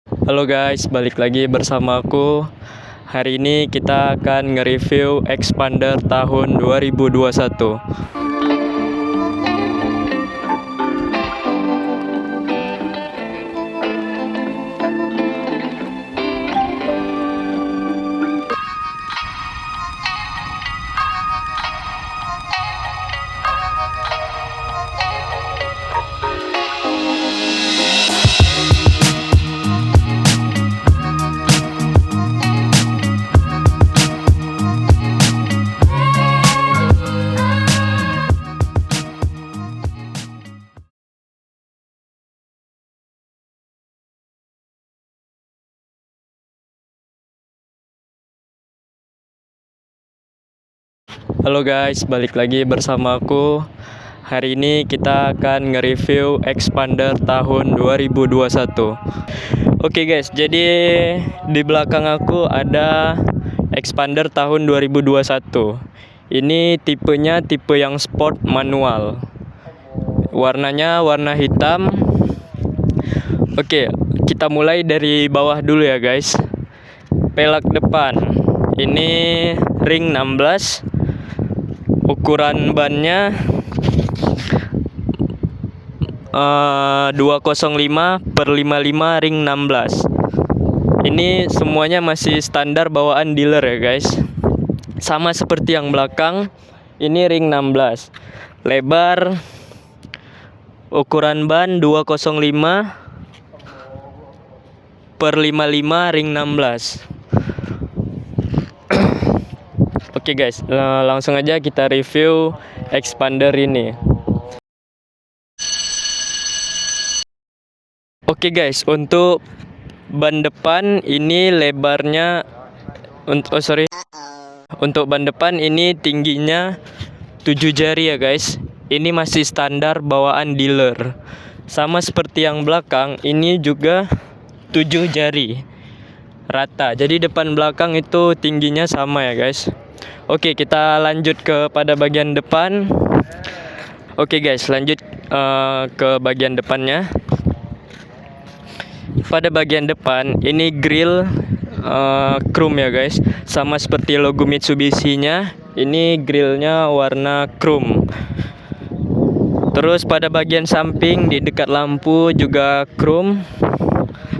Halo guys, balik lagi bersama aku. Hari ini kita akan nge-review Expander tahun 2021. Halo guys, balik lagi bersama aku. Hari ini kita akan nge-review Expander tahun 2021. Oke guys, jadi di belakang aku ada Expander tahun 2021. Ini tipenya tipe yang sport manual. Warnanya warna hitam. Oke, kita mulai dari bawah dulu ya guys. Pelek depan. Ini ring 16. Ukuran bannya 205/55 ring 16. Ini semuanya masih standar bawaan dealer ya guys. Sama seperti yang belakang. Ini ring 16. Lebar ukuran ban 205/55 ring 16. Oke guys, langsung aja kita review Expander ini. Oke guys, untuk ban depan ini lebarnya untuk ban depan ini tingginya 7 jari ya guys. Ini masih standar bawaan dealer. Sama seperti yang belakang, ini juga 7 jari. Rata. Jadi depan belakang itu tingginya sama ya guys. Oke, kita lanjut kepada bagian depan. Oke guys, lanjut ke bagian depannya. Pada bagian depan ini grill chrome ya guys. Sama seperti logo Mitsubishi-nya, ini grillnya warna chrome. Terus pada bagian samping di dekat lampu juga chrome.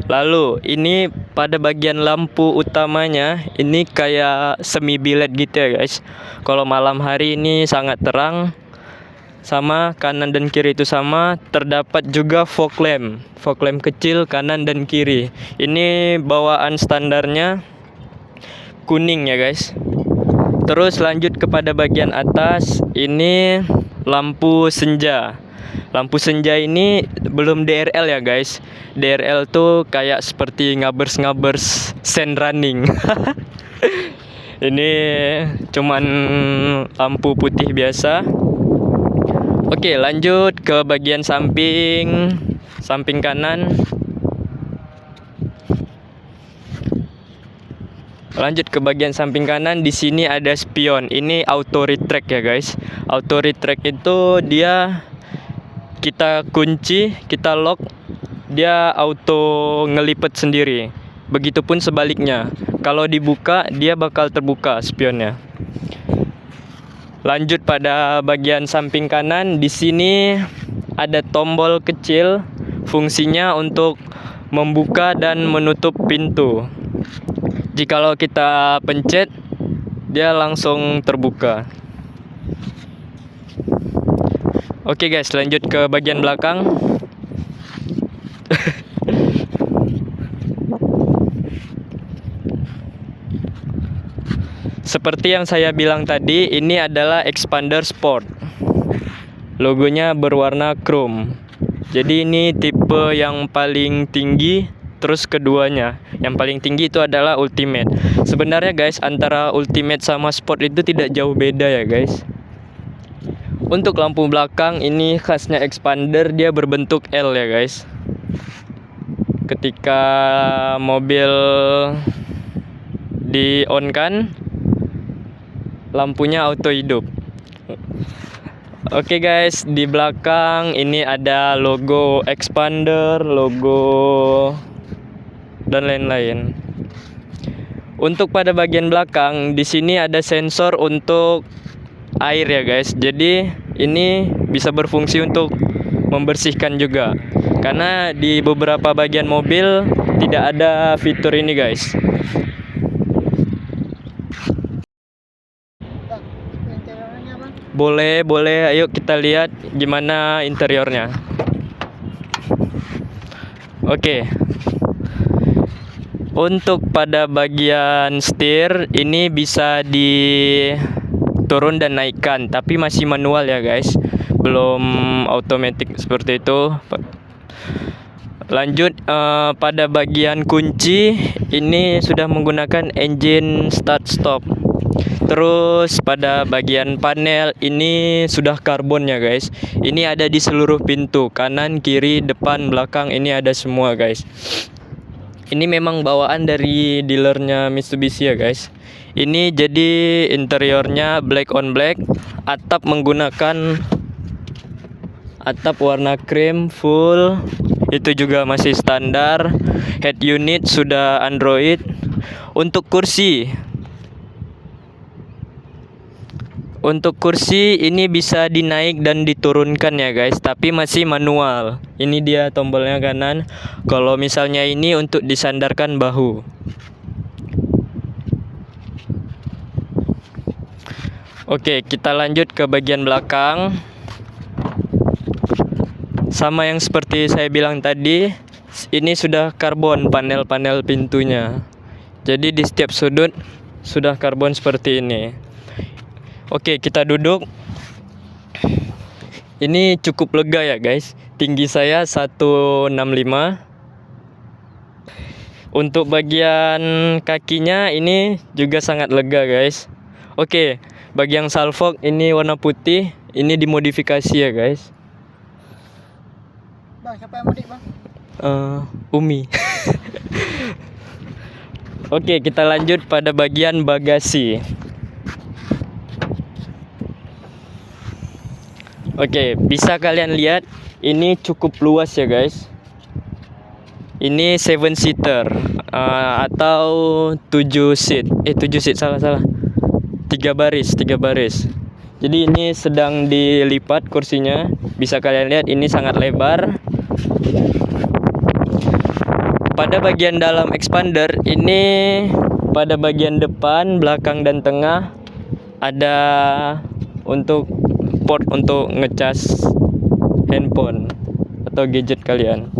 Lalu ini pada bagian lampu utamanya ini kayak semi biled gitu ya guys. Kalau malam hari ini sangat terang. Sama kanan dan kiri itu sama. Terdapat juga fog lamp kecil kanan dan kiri. Ini bawaan standarnya kuning ya guys. Terus lanjut kepada bagian atas. Ini lampu senja. Lampu senja ini belum DRL ya guys. DRL tuh kayak seperti ngabers sand running. Ini cuman lampu putih biasa. Oke, lanjut ke bagian samping kanan. Lanjut ke bagian samping kanan, di sini ada spion. Ini auto retract ya guys. Auto retract itu dia kita kunci, kita lock, dia auto ngelipet sendiri. Begitupun sebaliknya. Kalau dibuka, dia bakal terbuka spionnya. Lanjut pada bagian samping kanan, di sini ada tombol kecil, fungsinya untuk membuka dan menutup pintu. Jikalau kita pencet, dia langsung terbuka. Oke guys, lanjut ke bagian belakang. Seperti yang saya bilang tadi, ini adalah Expander Sport. Logonya berwarna chrome. Jadi ini tipe yang paling tinggi. Terus keduanya, yang paling tinggi itu adalah Ultimate. Sebenarnya guys, antara Ultimate sama Sport itu tidak jauh beda ya guys. Untuk lampu belakang ini khasnya Expander, dia berbentuk L ya guys. Ketika mobil di-on-kan, lampunya auto hidup. Oke guys, di belakang ini ada logo Expander, logo dan lain-lain. Untuk pada bagian belakang di sini ada sensor untuk air ya guys. Jadi ini bisa berfungsi untuk membersihkan juga. Karena di beberapa bagian mobil tidak ada fitur ini guys. Boleh, ayo kita lihat gimana interiornya. Oke. Untuk pada bagian setir ini bisa diturun dan naikkan, tapi masih manual ya guys. Belum otomatis seperti itu. Lanjut pada bagian kunci ini sudah menggunakan engine start stop. Terus pada bagian panel ini sudah karbon ya guys. Ini ada di seluruh pintu, kanan, kiri, depan, belakang, ini ada semua guys. Ini memang bawaan dari dealernya Mitsubishi ya guys. Ini jadi interiornya black on black. Atap menggunakan atap warna krim full. Itu juga masih standar. Head unit sudah Android. Untuk kursi ini bisa dinaik dan diturunkan ya guys, tapi masih manual. Ini dia tombolnya kanan. Kalau misalnya ini untuk disandarkan bahu. Oke, kita lanjut ke bagian belakang. Sama yang seperti saya bilang tadi, ini sudah karbon panel-panel pintunya. Jadi di setiap sudut sudah karbon seperti ini. Oke, kita duduk. Ini cukup lega ya guys. Tinggi saya 165. Untuk bagian kakinya ini juga sangat lega guys. Oke, bagian salvok ini warna putih. Ini dimodifikasi ya guys. Bang, siapa yang mudik bang? Umi. Oke, kita lanjut pada bagian bagasi. Oke, bisa kalian lihat ini cukup luas ya guys. Ini 7 seater atau 7 seat. 7 seat salah. 3 baris. Jadi ini sedang dilipat kursinya. Bisa kalian lihat ini sangat lebar. Pada bagian dalam expander ini pada bagian depan, belakang dan tengah ada untuk port untuk ngecas handphone atau gadget kalian.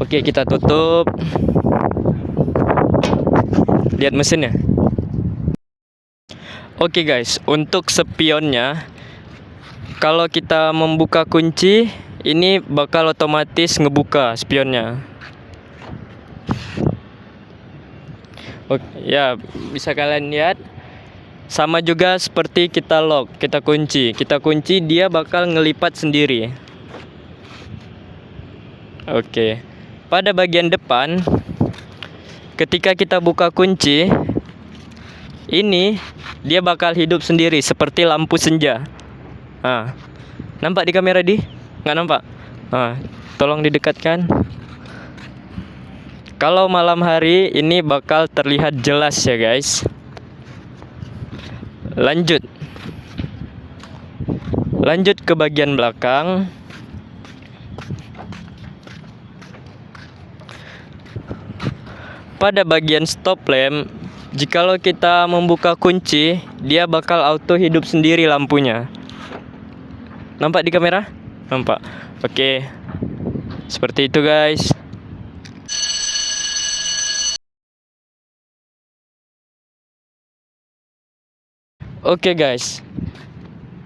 Oke, kita tutup. Lihat mesinnya. Oke guys, untuk spionnya, kalau kita membuka kunci, ini bakal otomatis ngebuka spionnya. Oke, ya bisa kalian lihat. Sama juga seperti kita lock, kita kunci dia bakal ngelipat sendiri. Oke. Pada bagian depan, ketika kita buka kunci, ini dia bakal hidup sendiri seperti lampu senja. Nampak di kamera di? Nggak nampak? Tolong didekatkan. Kalau malam hari ini bakal terlihat jelas ya guys. Lanjut ke bagian belakang. Pada bagian stop lamp, jikalau kita membuka kunci, dia bakal auto hidup sendiri lampunya. Nampak di kamera? Nampak. Oke. Seperti itu guys. Oke guys,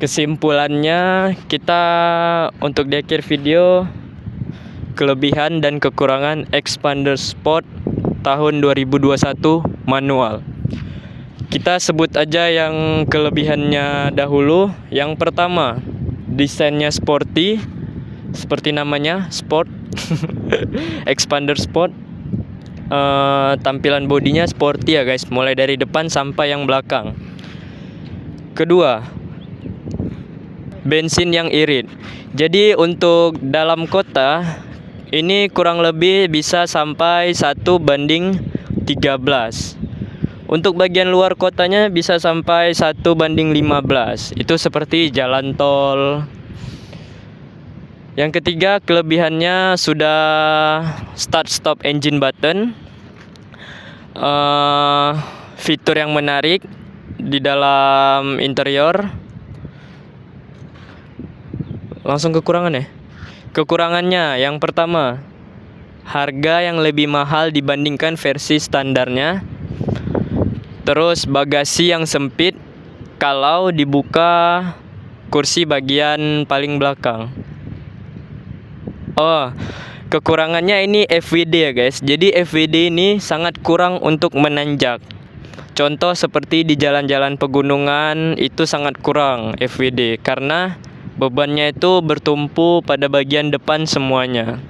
kesimpulannya kita untuk di akhir video, kelebihan dan kekurangan Expander Sport tahun 2021 manual. Kita sebut aja yang kelebihannya dahulu. Yang pertama, desainnya sporty, seperti namanya sport. Expander Sport. Tampilan bodinya sporty ya guys, mulai dari depan sampai yang belakang. Kedua, bensin yang irit. Jadi untuk dalam kota ini kurang lebih bisa sampai 1:13. Untuk bagian luar kotanya bisa sampai 1:15. Itu seperti jalan tol. Yang ketiga, kelebihannya sudah start stop engine button. Fitur yang menarik di dalam interior. Langsung kekurangannya. Kekurangannya yang pertama, harga yang lebih mahal dibandingkan versi standarnya. Terus bagasi yang sempit kalau dibuka kursi bagian paling belakang. Oh, kekurangannya ini FWD ya guys. Jadi FWD ini sangat kurang untuk menanjak. Contoh seperti di jalan-jalan pegunungan itu sangat kurang FWD karena bebannya itu bertumpu pada bagian depan semuanya.